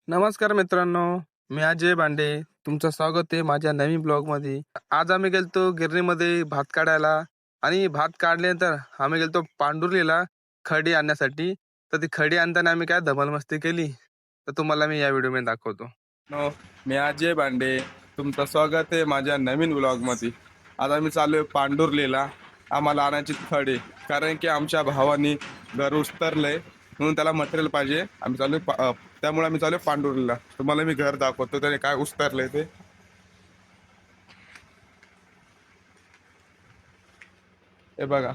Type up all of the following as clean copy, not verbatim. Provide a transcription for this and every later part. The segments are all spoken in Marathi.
नमस्कार मित्रांनो, मी अजय बांडे. तुमचं स्वागत आहे माझ्या नवीन ब्लॉग मध्ये. आज आम्ही गेलतो गिरणीमध्ये भात काढायला आणि भात काढल्यानंतर आम्ही गेलतो पांडुर्लीला खडी आणण्यासाठी. तर ती खडी आणताना आम्ही काय धमाल मस्ती केली तर तुम्हाला मी या व्हिडिओ मध्ये दाखवतो. मी अजय बांडे, तुमचं स्वागत आहे माझ्या नवीन ब्लॉग मध्ये. आज आम्ही चालू आहे पांडुर्लीला आम्हाला आणायची खडी, कारण की आमच्या भावानी घर उस्तरलंय म्हणून त्याला मटेरियल पाहिजे. त्यामुळे आम्ही चालू पांडुरीला. तुम्हाला मी घर दाखवतो त्याने काय उस्तरलंय ते. हे बघा,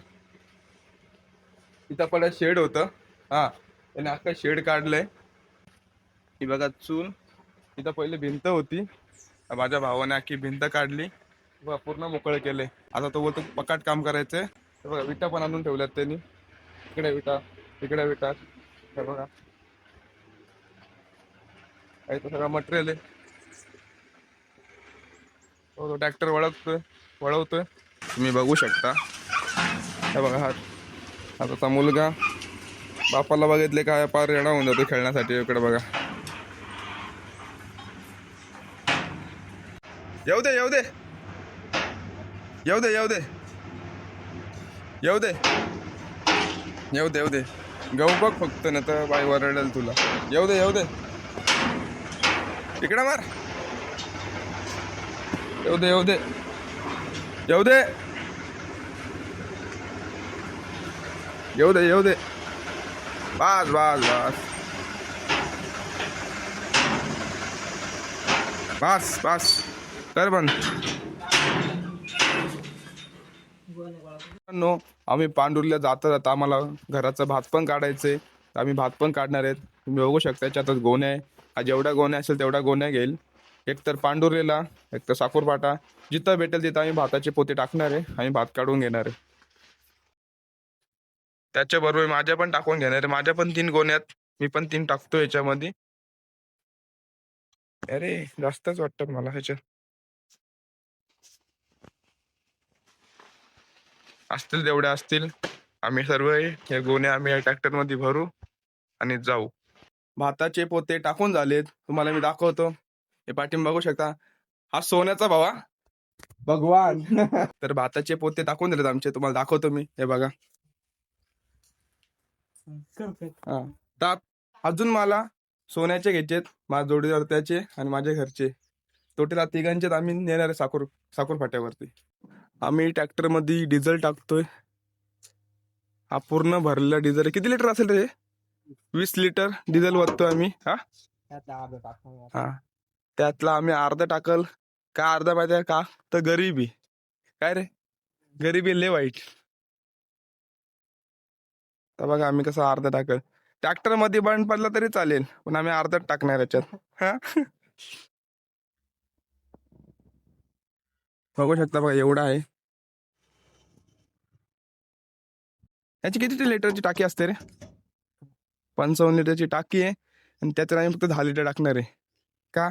इथं पहिलं शेड होतं. हा, त्याने अख्खा शेड काढलंय. ही बघा चूल. इथं पहिले भिंत होती, माझ्या भावाने अख्खी भिंत काढली, पूर्ण मोकळे केले. आता तो बोलतो पकाट काम करायचंय. हे बघा, विटा पण आणून ठेवल्यात त्यांनी. इकडे विटा, इकडे विटा. हे बघा, इथं सगळं मटेरियल आहे. तो ट्रॅक्टर वळवतोय तुम्ही बघू शकता. हे बघा, आता मुलगा बापाला बघितले काय पार येणा होऊन जातो खेळण्यासाठी. इकडे बघा, येऊ दे येऊ दे येऊ दे येऊ दे येऊ दे येऊ दे येऊ दे गहू बघ फक्त, ना तर बाई वरडेल तुला. येऊ दे येऊ दे, इकडे मार. येऊ दे येऊ दे येऊ दे येऊ दे येऊ दे. बस बस बस बस बस कर बंद. नो, आम्ही पांडुरीला जाता जाता आम्हाला घराचं भात पण काढायचंय. आम्ही भात पण काढणार आहेत. तुम्ही बघू शकता याच्यातच गोण्या आहे. जेवढ्या गोण्या असेल तेवढ्या गोण्या घेईल. एक तर पांडुरीला, एक तर साखरपाटा. जिथं भेटेल तिथं आम्ही भाताचे पोते टाकणार आहे. आम्ही भात काढून घेणार आहे. त्याच्याबरोबर माझ्या पण टाकून घेणार आहे. माझ्या पण 3 गोण्यात, मी पण 3 टाकतो याच्यामध्ये. अरे जास्तच वाटतं मला ह्याच्यात. असतील तेवढ्या असतील. आम्ही सर्व हे गोण्या आम्ही या ट्रॅक्टर मध्ये भरू आणि जाऊ. भाताचे पोते टाकून झालेत, तुम्हाला मी दाखवतो. हे पाठीम बघू शकता, हा सोन्याचा भावा भगवान. तर भाताचे पोते टाकून दिलेत आमचे, तुम्हाला दाखवतो मी. हे बघा. हा, तर अजून मला सोन्याचे घ्यायचेत, माझ्या जोडीदार त्याचे आणि माझ्या घरचे. टोटल तिघांचे आम्ही नेणार आहे साखर फाट्यावरती. आम्ही ट्रॅक्टर मध्ये डिझेल टाकतोय. हा पूर्ण भरलेला डिझेल. किती लिटर असेल रे? 20 लिटर डिझेल ओततोय आम्ही. हा, त्यातला आम्ही अर्धा टाकल. का अर्धा माहिती आहे का? तर गरिबी. काय रे, गरिबी लय वाईट. तर बघा आम्ही कसं अर्धा टाकल. ट्रॅक्टर मध्ये बंद पडला तरी चालेल, पण आम्ही अर्धाच टाकणार याच्यात. हा, बघू शकता बघा, एवढा आहे. याची किती लिटरची टाकी असते रे? 55 लिटरची टाकी आहे. आणि त्याच्यात आम्ही फक्त 10 लिटर टाकणार आहे. का?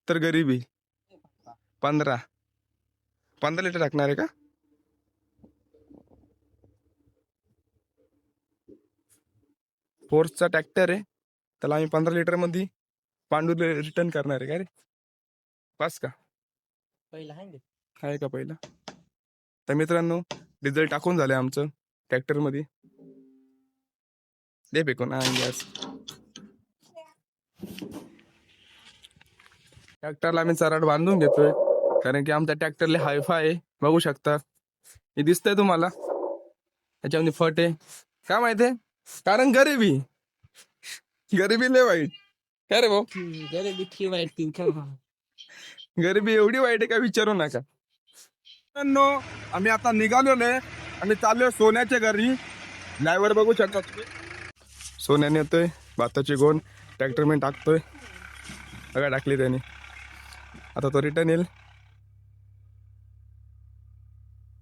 तर गरिबी. 15 लिटर टाकणार आहे का? फोर्सचा ट्रॅक्टर आहे, त्याला आम्ही 15 लिटर मध्ये पांडूर रिटर्न करणार आहे. काय रे, पास का पहिला आहे का पहिला? तर मित्रांनो, डिझेल टाकून झालंय आमचं ट्रॅक्टर मध्ये. दे फेकून गॅस. ट्रॅक्टरला आम्ही चराड बांधून घेतोय, कारण की आमचा ट्रॅक्टरले हायफाय आहे. बघू शकता, हे दिसतंय तुम्हाला. त्याच्यामध्ये फट आहे. काय माहितीये? कारण गरिबी. गरिबी लय वाईट. काय रे भाऊ? गरिबी वाईट. गरिबी एवढी वाईट आहे का विचारू नका. आम्ही आता निघालोय. आम्ही चाललोय सोन्याच्या घरी. ड्रायव्हर बघू शकता तुम्ही. सोन्याने येतोय भाताची गोण ट्रॅक्टर मध्ये टाकतोय. बघा टाकली त्याने. आता तो रिटर्न येईल.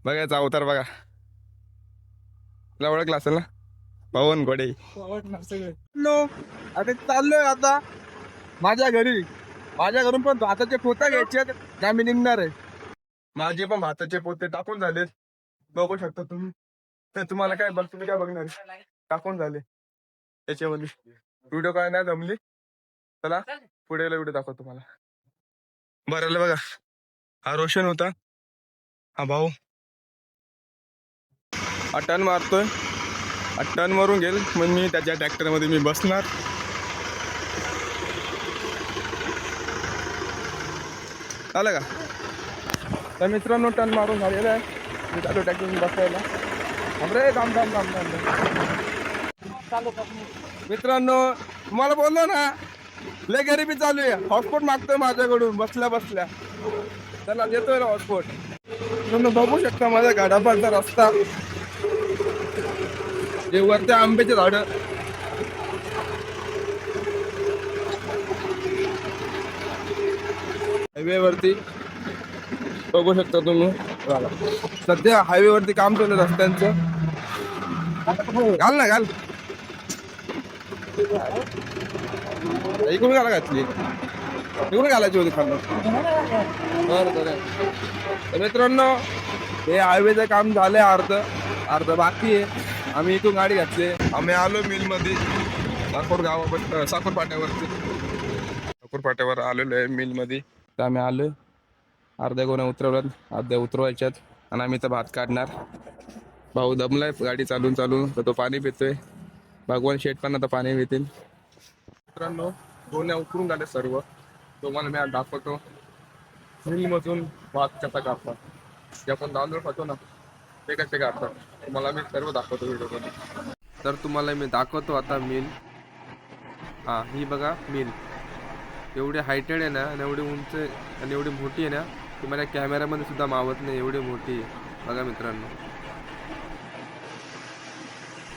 बघायचा अवतार बघा. तुला ओळखला असेल ना, पवन घोडे. नो, आता चाललोय आता माझ्या घरी. माझ्या घरून पण भाताचे पोते घ्यायचे, त्या मी निघणार आहे. माझे पण भाताचे पोते टाकून झालेत, बघू शकता तुम्ही. तर तुम्हाला काय तुम्ही काय बघणार? टाकून झाले त्याच्यामध्ये. व्हिडिओ काय नाही जमली. चला पुढे व्हिडिओ दाखवतो तुम्हाला. बरं बघा, हा रोशन होता, हा भाऊ. हा टर्न मारतोय, हा टर्न मारून गेल मग मी त्याच्या ट्रॅक्टरमध्ये मी बसणार. आलं का? तर मित्रांनो टर्न मारून झालेला आहे, मी चालू ट्रॅक्टर बसायला. अरे थांब थांब थांब थांब. मित्रांनो तुम्हाला बोललो ना, लय गरिबी चालू आहे. हॉटस्पॉट मागतोय माझ्याकडून बसल्या बसल्या. चला देतोय ना हॉटस्पॉट. तुम्ही बघू शकता माझ्या गाडापालचा रस्ता, जे वरती आंब्याचे झाड, हायवे वरती बघू शकता तुम्ही. सध्या हायवे वरती काम चालू आहे रस्त्यांचं. घाल ना घाल, इकडून घाला घातली, इकडून घालायची होती खाल्लं. बरं बरं मित्रांनो, हे हायवेचं काम झालंय, अर्ध बाकी आहे. आम्ही इथून गाडी घातली, आम्ही आलो मिल मध्ये, साखर पाट्यावर आलेलो आहे मिल मध्ये. तर आम्ही आलोय, अर्ध्या गोण्या उतरवल्यात, अर्ध्या उतरवायच्यात आणि आम्ही तर भात काढणार. भाऊ दमलाय गाडी चालून चालून, तर तो पाणी पितोय. भगवान शेठ पण आता पाणी पितील. मित्रांनो गोण्या उतरून झाले सर्व, तुम्हाला मी आज दाखवतो मिलमधून भात कसा काढतात. जे आपण तांदूळ खातो ना, ते कसे काढतात तुम्हाला मी सर्व दाखवतो व्हिडिओमध्ये. तर तुम्हाला मी दाखवतो आता मिल. हा ही बघा मिल, एवढी हायटेड आहे ना आणि एवढी उंच आणि एवढी मोठी आहे ना, ती मला कॅमेऱ्यामध्ये सुद्धा मावत नाही, एवढी मोठी आहे बघा मित्रांनो.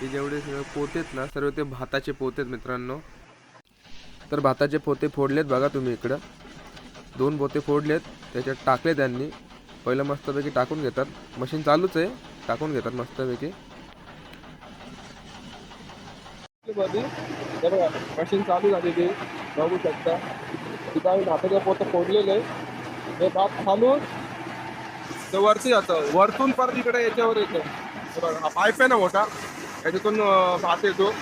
हे जेवढे सगळे पोते आहेत ना, सर्व ते भाताचे पोते आहेत मित्रांनो. तर भाताचे पोते फोडलेत बघा तुम्ही इकडं, 2 पोते फोडलेत, त्याच्यात टाकले त्यांनी. पहिलं मस्तपैकी टाकून घेतात, मशीन चालूच आहे, टाकून घेतात मस्तपैकी. मशीन चालू झालेली बघू शकता. तिथं भाताचे पोते फोडलेले, हे भात खालून तर वरती जातं, वरतून परत इकडे याच्यावर येतं. हा पाईप आहे ना मोठा, याच्यातून भात येतो,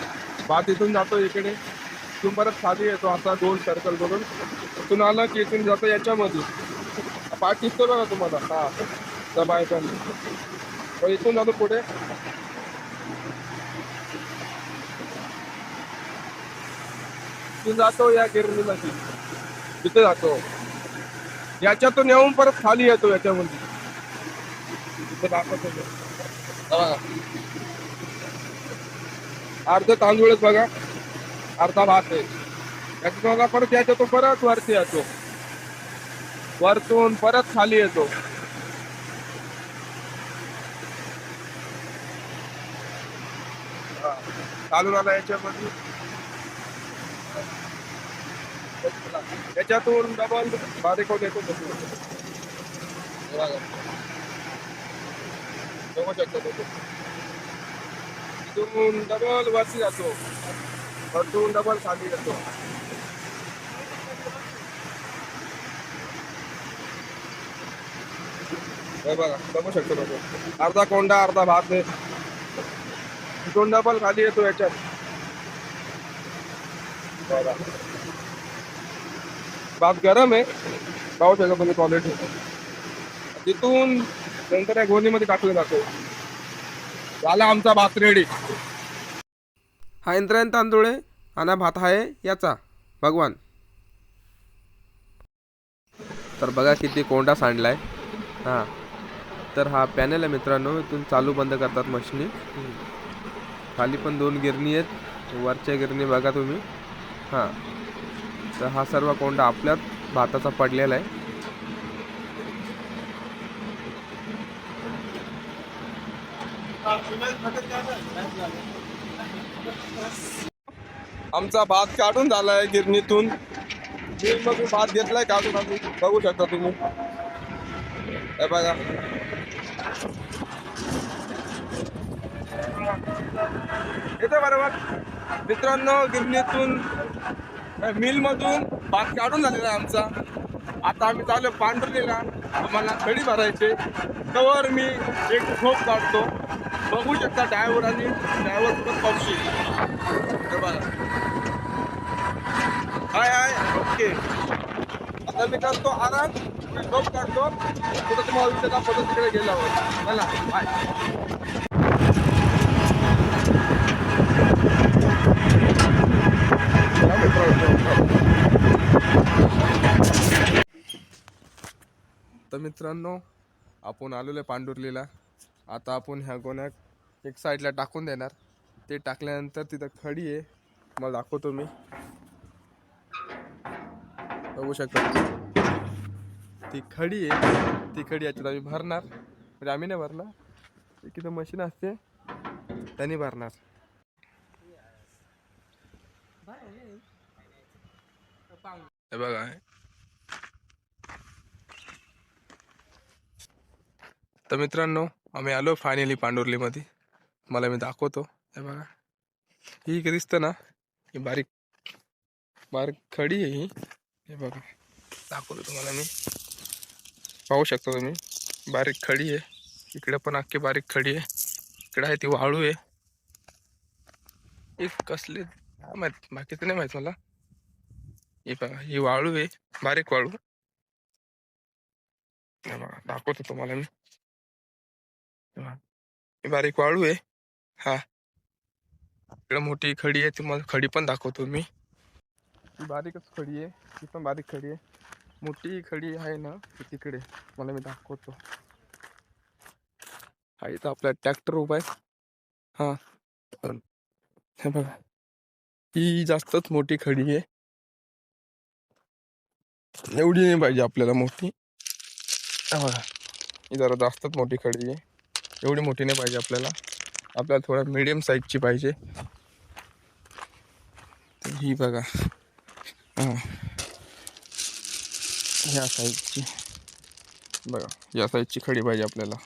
भात इथून जातो इकडे, इथून परत खाली येतो असा गोल सर्कल करून. इथून आलं की इथून जातो याच्यामध्ये, पाईप दिसतो बघा तुम्हाला, हा त्या पाईपाने इथून जातो पुढे. इथून जातो या गिरणीला, तिथे जातो, याच्यातून येऊन परत खाली येतो याच्यामध्ये. तिथे दाखवतो अर्ध तांदूळच बघा, अर्धा भात आहे. याच्यातून परत याच्यातून परत वरती येतो, वरतून परत खाली येतो. चालून आला याच्यामध्ये, याच्यातून डबल बारीक होत येतो. बघू शकतो इथून डबल वरती जातो, वरतून डबल खाली येतो. बघा बघू शकतो बघू, अर्धा कोंडा अर्धा भात आहे, इथून डबल खाली येतो याच्यात. भात गरम आहे, पाहू शकतो तुम्ही क्वालिटी. तिथून नंतर या गोणीमध्ये टाकलं जातो. झाला आमचा भात रेडी. हा इंद्रायण तांदूळ आहे आणि भात आहे याचा भगवान. तर बघा किती कोंडा सांडलाय. हां, तर हा पॅनल आहे मित्रांनो, इथून चालू बंद करतात मशीनी. खाली पण 2 गिरणी आहेत, वरच्या गिरणी बघा तुम्ही. हां, तर हा सर्व कोंडा आपल्यात भाताचा पडलेला आहे. आमचा भात काढून झालाय गिरणीतून, मिलमधून भात घेतलाय काढून, आम्ही बघू शकता तुम्ही. हे बघा येतो बरोबर मित्रांनो, गिरणीतून मिलमधून भात काढून झालेला आहे आमचा. आता आम्ही चालू पांढरलेला, आम्हाला खडी भरायचे, तवर मी एक झोप काढतो. बघू शकता ड्रायव्हर आणि ड्रायव्हर पण पक्षी. हाय हाय, ओके. ओके. आता मी करतो आराम, मी झोप काढतो. कुठं तुम्हाला विषय दाखवतो तिकडे गेल्यावर. चला बाय. तर मित्रांनो, आपण आलेलो आहे पांडुर्लीला. आता आपण ह्या गोण्यात एक साईडला टाकून देणार. ते टाकल्यानंतर तिथं खडी आहे, मला दाखवतो मी. बघू शकता ती खडी आहे. ती खडी याच्यात आम्ही भरणार, म्हणजे आम्ही नाही भरणार, तिथं मशीन असते त्यांनी भरणार. हे बघा, तर मित्रांनो आम्ही आलो फायनली पांडुर्लीमध्ये. मला मी दाखवतो. हे बघा, ही दिसतं ना, ही बारीक बारीक खडी आहे ही. हे बघा, दाखवतो तुम्हाला मी. पाहू शकता तुम्ही, बारीक खडी आहे. इकडे पण अख्खी बारीक खडी आहे. इकडे आहे ती वाळू आहे. एक कसली माहित, बाकीचं नाही माहित मला. ही बघा, ही वाळू आहे, बारीक वाळू. हे बघा, दाखवतो तुम्हाला मी. ही बारीक वाळू आहे. हा, इकडे मोठी खडी आहे, तुम्हाला खडी पण दाखवतो मी. ही बारीकच खडी आहे, ही पण बारीक खडी आहे. मोठी खडी आहे ना ती तिकडे, मला मी दाखवतो. हा, इथं आपला ट्रॅक्टर उभा आहे. हा, हे बघा, ही जास्तच मोठी खडी आहे. एवढी नाही पाहिजे आपल्याला मोठी. हा बघा, ही जरा जास्तच मोठी खडी आहे. एवढी मोठी नाही पाहिजे आपल्याला. आपल्याला थोडा मीडियम साईजची पाहिजे. ही बघा, हां, ह्या साईजची बघा, या साईजची खडी पाहिजे आपल्याला.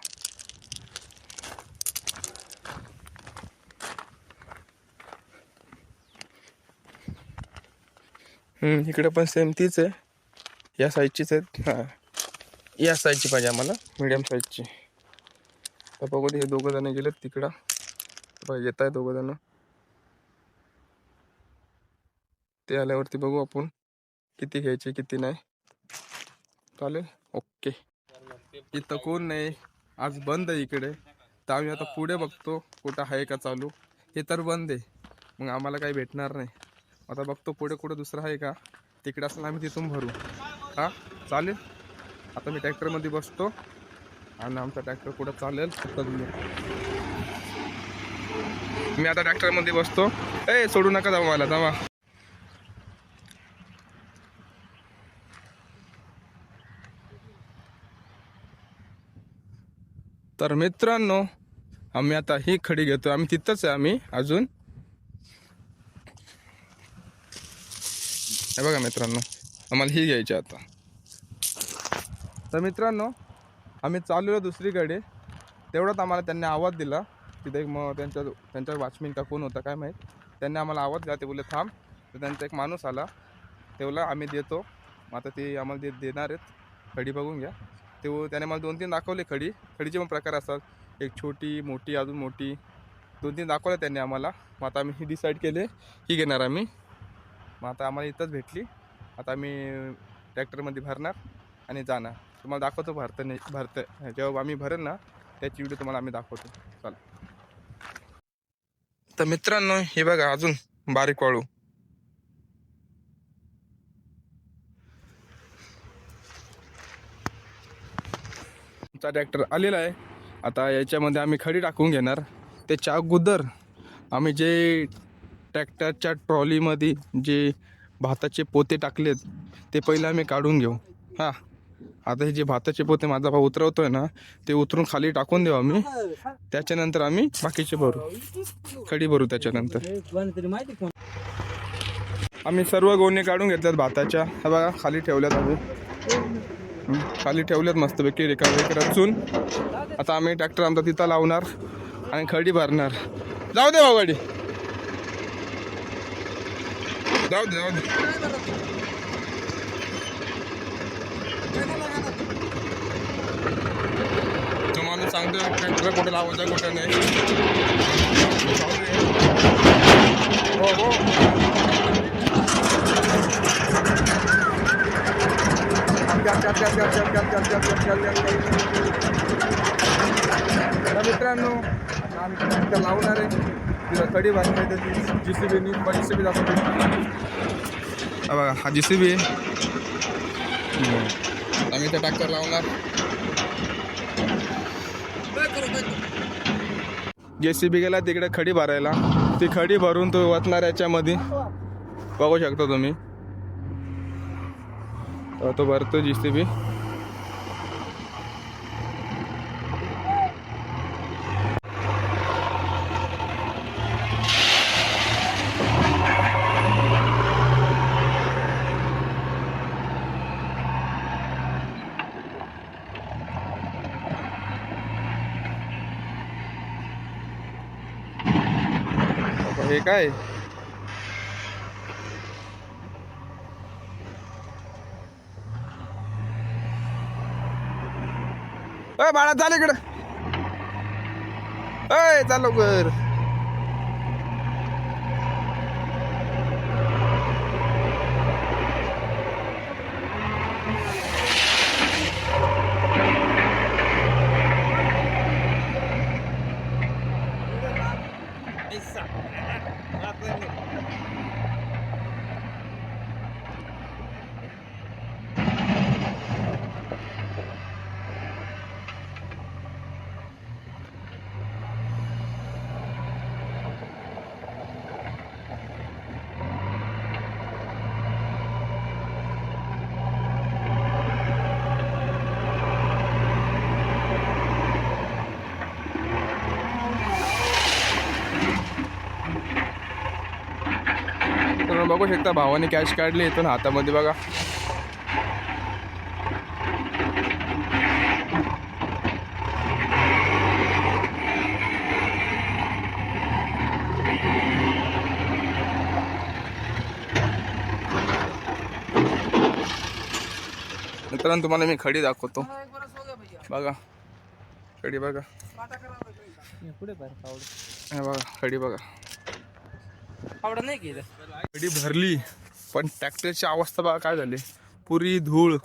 इकडे पण सेम तीच आहे, या साईजचीच आहेत. हां, या साईजची पाहिजे आम्हाला, मीडियम साईजची. तर बघू हे दोघं जण गेलेत तिकडं. येत आहे दोघं जण. ते आल्यावरती बघू आपण किती घ्यायचे किती नाही. चालेल, ओके. इथं कोण नाही, आज बंद आहे इकडे. तर आम्ही आता पुढे बघतो कुठं आहे का चालू. हे तर बंद आहे, मग आम्हाला काही भेटणार नाही. आता बघतो पुढे कुठं दुसरं आहे का. तिकडे असं आम्ही तिथून भरू. हां, चालेल. आता मी ट्रॅक्टरमध्ये बसतो आणि आमचा ट्रॅक्टर कुठं चालेल. मी आता ट्रॅक्टरमध्ये बसतो. सोडू नका जाऊ मला, जावा. तर मित्रांनो, आम्ही आता ही खडी घेतो. आम्ही तिथंच आहे आम्ही अजून. हे बघा मित्रांनो, आम्हाला ही घ्यायची आता. तर मित्रांनो, आम्ही चाललो दुसरीकडे. तेवढ्यात आम्हाला त्यांनी आवाज दिला. तिथे मग त्यांचा वॉचमॅन का कोण होता काय माहीत, त्यांनी आम्हाला आवाज दिला. ते बोलले थांब. तर त्यांचा एक माणूस आला, तेवढा आम्ही देतो. आता ते आम्हाला देणार आहेत. खडी बघून घ्या. त्याने मला 2-3 दाखवले खडी. खडीचे पण प्रकार असतात, एक छोटी, मोठी, अजून मोठी. 2-3 दाखवले त्यांनी आम्हाला. मग आता आम्ही ही डिसाईड केले, ही घेणार आम्ही. मग आता आम्हाला इथंच भेटली. आता आम्ही ट्रॅक्टरमध्ये भरणार आणि जाणार. तुम्हाला दाखवतो भरतं जेव्हा आम्ही भरेल ना, त्याची व्हिडिओ तुम्हाला आम्ही दाखवतो. चला. तर मित्रांनो, हे बघा अजून बारीक वाळू. आमचा ट्रॅक्टर आलेला आहे. आता याच्यामध्ये आम्ही खडी टाकून घेणार. त्याच्या अगोदर आम्ही जे ट्रॅक्टरच्या ट्रॉलीमध्ये जे भाताचे पोते टाकलेत ते पहिले आम्ही काढून घेऊ. हां, आता हे जे भाताचे पोते माझा भाऊ उतरवतोय ना, ते उतरून खाली टाकून देऊ आम्ही. त्याच्यानंतर आम्ही बाकीचे भरू, खडी भरू. त्याच्यानंतर आम्ही सर्व गोणे काढून घेतल्यात भाताच्या. हे बघा, खाली ठेवल्यात आम्ही. खाली ठेवल्यात मस्तपैकी रिकामी रचून. आता आम्ही ट्रॅक्टर आमचा तिथं लावणार आणि खडी भरणार. जाऊ दे भाऊ, गाडी जाऊ दे. तो माणूस सांगतो ट्रॅक्टर कुठे लावायचं कुठे नाही. हो. मित्रांनो आम्ही ट्रॅक्टर लावणार आहे तिला खडी बांधणार त्याची JCB JCB दाखवतो बघा हा JCB आहे आम्ही त्या ट्रॅक्टर लावणार JCB गेला तिकडे खडी भरायला ती खडी भरून तो वतणार याच्यामध्ये बघू शकता तुम्ही तो भरतो JCB हे काय बाळा चाल इकडं चाल लवकर तर बघू शकता भावाने कॅश काढली इथून हातामध्ये बघा मित्रांनो तुम्हाला मी खडी दाखवतो बघा खडी बघा बघा खडी बघा खडी भरली पण ट्रॅक्टरची अवस्था बघा काय झाली पुरी धूळ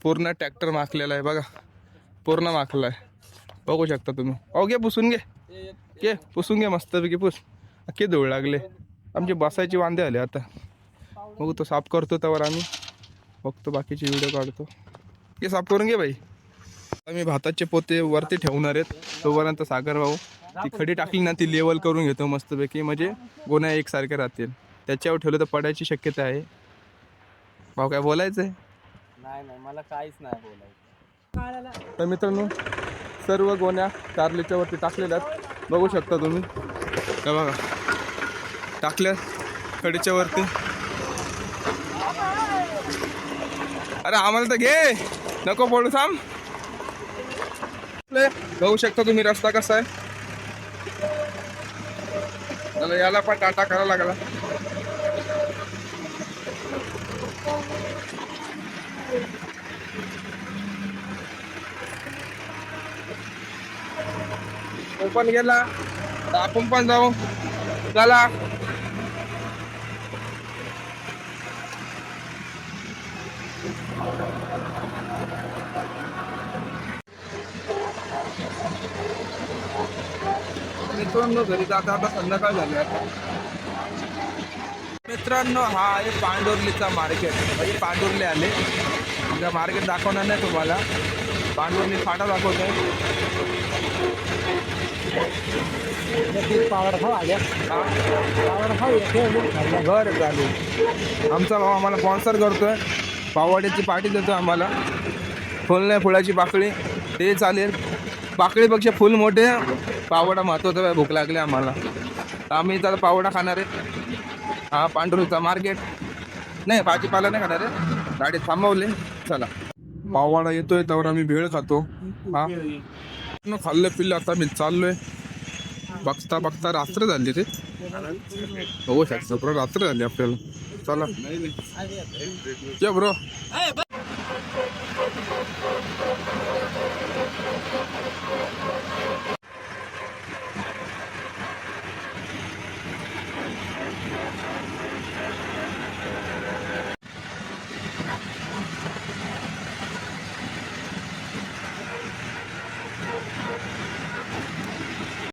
पूर्ण ट्रॅक्टर माखलेला आहे बघा पूर्ण माखला आहे बघू शकता तुम्ही घे पुसून घे पुसून घे मस्तपैकी पुस अख्खे धूळ लागले आमची बसायची वांदे आले आता बघू तो साफ करतो त्यावर आम्ही बघतो बाकीचे व्हिडिओ काढतो हे साफ करून घे भाई आम्ही भाताचे पोते वरती ठेवणार आहेत तोपर्यंत सागर भाऊ ती खडी टाकली ना ती लेवल करून घेतो मस्तपैकी म्हणजे गोण्या एकसारख्या राहतील त्याच्यावर ठेवलं तर पडायची शक्यता आहे भाऊ काय बोलायचंय नाही मला काहीच नाही बोलायचं तर मित्रांनो सर्व गोण्या कारलीच्या वरती टाकलेल्या आहेत बघू शकता तुम्ही का बघा टाकल्या खडीच्या वरती अरे आम्हाला तर घे नको पडू थांब बघू शकता तुम्ही रस्ता कसा आहे याला पण टाटा करावा लागला तो पण गेला आपण पण जाऊ चला मित्रांनो घरी जाता आता संध्याकाळ झाली आता मित्रांनो हा आहे पांडुर्लीचा मार्केट म्हणजे पांडुर्ली आले तुझा मार्केट दाखवणार नाही तुम्हाला पांडुर्ली फाटा दाखवतोय घर चालू आमचा भाऊ आम्हाला स्पॉन्सर करतोय पाववाड्याची पार्टी देतो आम्हाला फुल नाही फुलाची पाकळी ते चालेल पाकळीपेक्षा फुल मोठे पावडा महत्वाचा आहे भूक लागली आम्हाला आम्ही तर पावडा खाणार आहे हा पांडुरीचा मार्केट नाही भाजीपाला नाही खाणार आहे गाडी थांबवले चला पाववाडा येतोय त्यावर आम्ही भेळ खातो हा खाल्लं पिल्लं आता मी चाललोय बघता बघता रात्र झाली रे हो शकतो रात्र झाली आपल्याला चला या ब्रो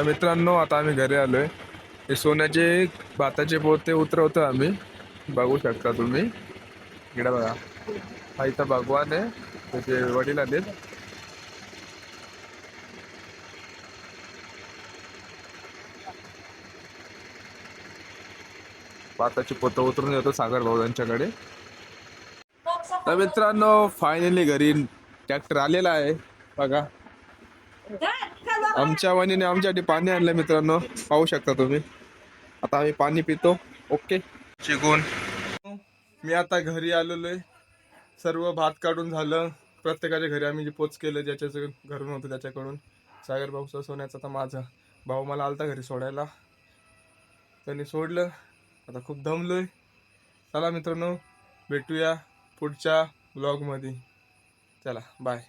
मित्रांनो आता आम्ही घरी आलोय. हे सोन्याचे भाताचे पोते उतरवतो आम्ही. बघू शकता तुम्ही इकडे बघा. हा इथं भगवान आहे, त्याचे वडील आलेत. भाताची पोतं उतरून येतो सागर भाऊ यांच्याकडे. तर मित्रांनो फायनली घरी ट्रॅक्टर आलेला आहे बघा. आमच्या वहिनीने आमच्यासाठी पाणी आणलं मित्रांनो, पाहू शकता तुम्ही. आता आम्ही पाणी पितो. ओके चिकून. मी आता घरी आलेलो आहे. सर्व भात काढून झालं. प्रत्येकाच्या घरी आम्ही जे पोच केलं, ज्याच्याचं घरून होतं त्याच्याकडून. सागर भाऊचा सोन्याचा तर माझा भाऊ मला आलता घरी सोडायला, त्यांनी सोडलं. आता खूप दमलोय. चला मित्रांनो भेटूया पुढच्या ब्लॉगमध्ये. चला बाय.